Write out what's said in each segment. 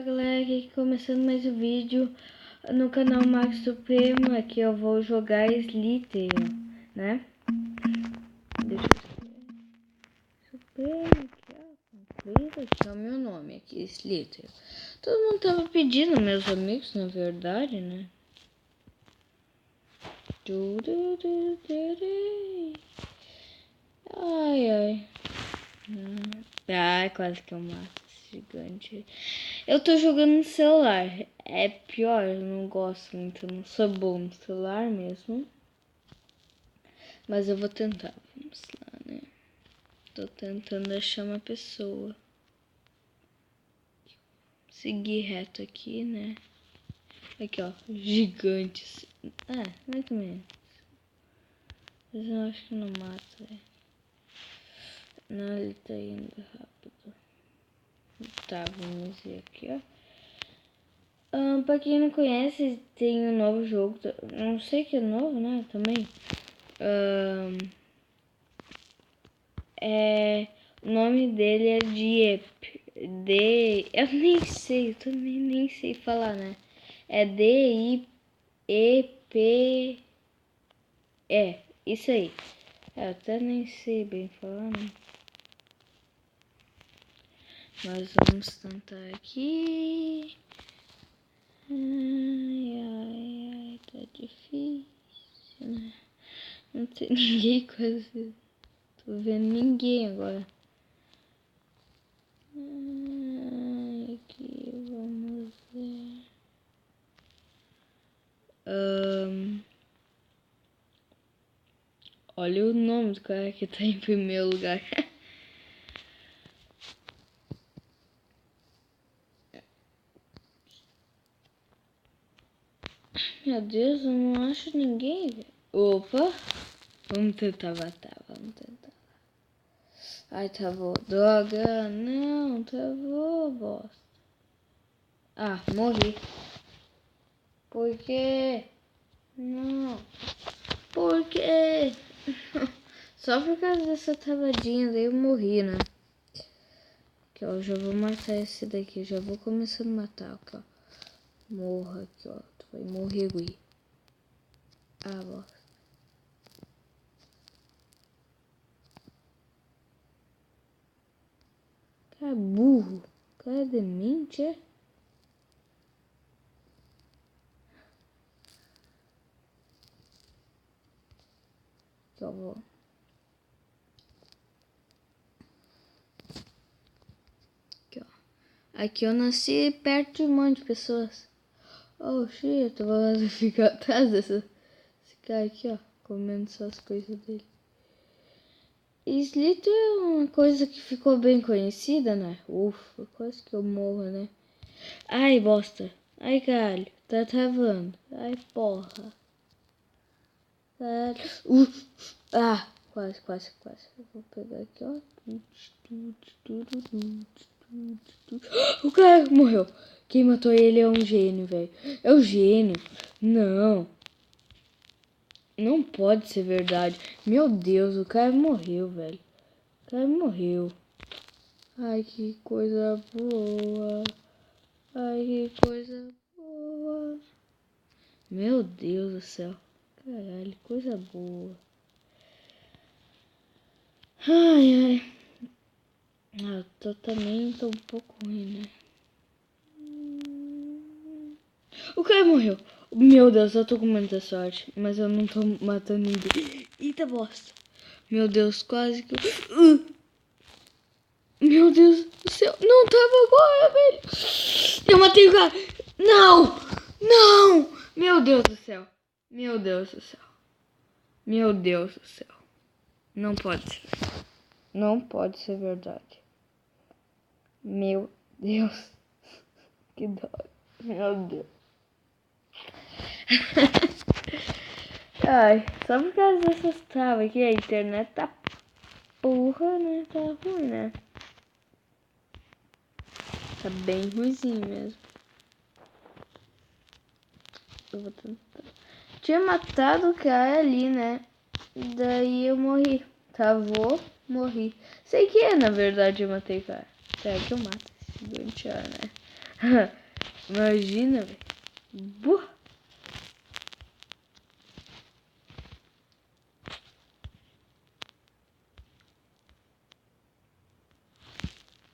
galera, aqui começando mais um vídeo no canal Max Supremo. Aqui eu vou jogar Slitter, né? Deixa eu Supremo aqui, ó. Aqui é o meu nome aqui, Slitter. Todo mundo tava pedindo, meus amigos, na verdade, né? Ai, ai. Ai, quase que eu mato esse gigante. Eu tô jogando no celular. É pior, eu não gosto muito. Eu não sou bom no celular mesmo. Mas eu vou tentar. Vamos lá, né? Tô tentando achar uma pessoa. Seguir reto aqui, né? Aqui, ó. Gigantes. Mais ou menos. Mas eu acho que não mata, Não, ele tá indo rápido. Tá, vamos ver aqui, ó. Pra quem não conhece, tem um novo jogo. Não sei que é novo, né? Também. O nome dele é Diep. Eu nem sei, eu também nem sei falar, né? É D-I-E-P. Isso aí. Eu até nem sei bem falar, né? Mas vamos tentar aqui. Ai, tá difícil, né? Não tem ninguém quase. Tô vendo ninguém agora. Aqui, vamos ver. Olha o nome do cara que tá em primeiro lugar. Meu Deus, eu não acho ninguém, velho. Opa! Vamos tentar matar, vamos tentar. Ai, travou. Droga, não, travou, bosta. Morri. Por quê? Não. Por quê? Só por causa dessa travadinha daí eu morri, né? Aqui, ó, eu já vou matar esse daqui. Já vou começando a matar, aqui, ó. Morra aqui, ó. Tu vai morrer, Gui. Bosta. Cara burro. Cara demente, é? Aqui, ó, vou. Aqui, ó. Aqui eu nasci perto de um monte de pessoas. Oh, shit, eu vou ficar atrás desse cara aqui, ó. Comendo só as coisas dele. Slither é uma coisa que ficou bem conhecida, né? Ufa, quase que eu morro, né? Ai, bosta. Ai, caralho. Tá travando. Ai, porra. Caralho. Quase. Eu vou pegar aqui, ó. O cara morreu. Quem matou ele é um gênio, velho. É um gênio. Não. Não pode ser verdade. Meu Deus, o cara morreu, velho. O cara morreu. Ai, que coisa boa. Ai, que coisa boa. Meu Deus do céu. Caralho, coisa boa. Ai. Também tô um pouco ruim, né? O cara morreu. Meu Deus, eu tô com muita sorte. Mas eu não tô matando ninguém. Eita bosta. Meu Deus, quase que eu... Meu Deus do céu. Não tava agora, velho. Eu matei o cara. Não. Meu Deus do céu. Meu Deus do céu. Não pode ser. Não pode ser verdade. Meu Deus. Que dó. Meu Deus. Ai, só por causa dessas travas aqui, a internet tá porra, né? Tá ruim, né? Tá bem ruimzinho mesmo. Eu vou tentar. Tinha matado o cara ali, né? Daí eu morri. Travou, morri. Sei que na verdade eu matei o cara. Será que eu mato esse gigante, né? Imagina, velho.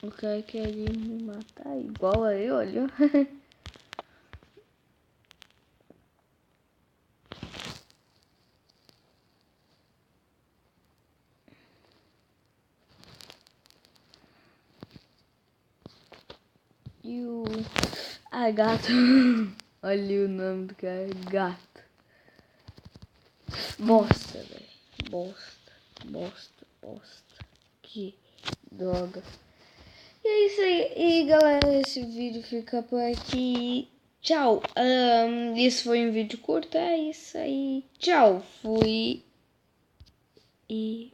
O cara queria me matar igual a eu, olha. E o... Ah, gato. Olha o nome do cara. Gato. Bosta, velho. Bosta. Bosta. Bosta. Que droga. E é isso aí. E galera, esse vídeo fica por aqui. Tchau. Esse foi um vídeo curto. É isso aí. Tchau. Fui. E...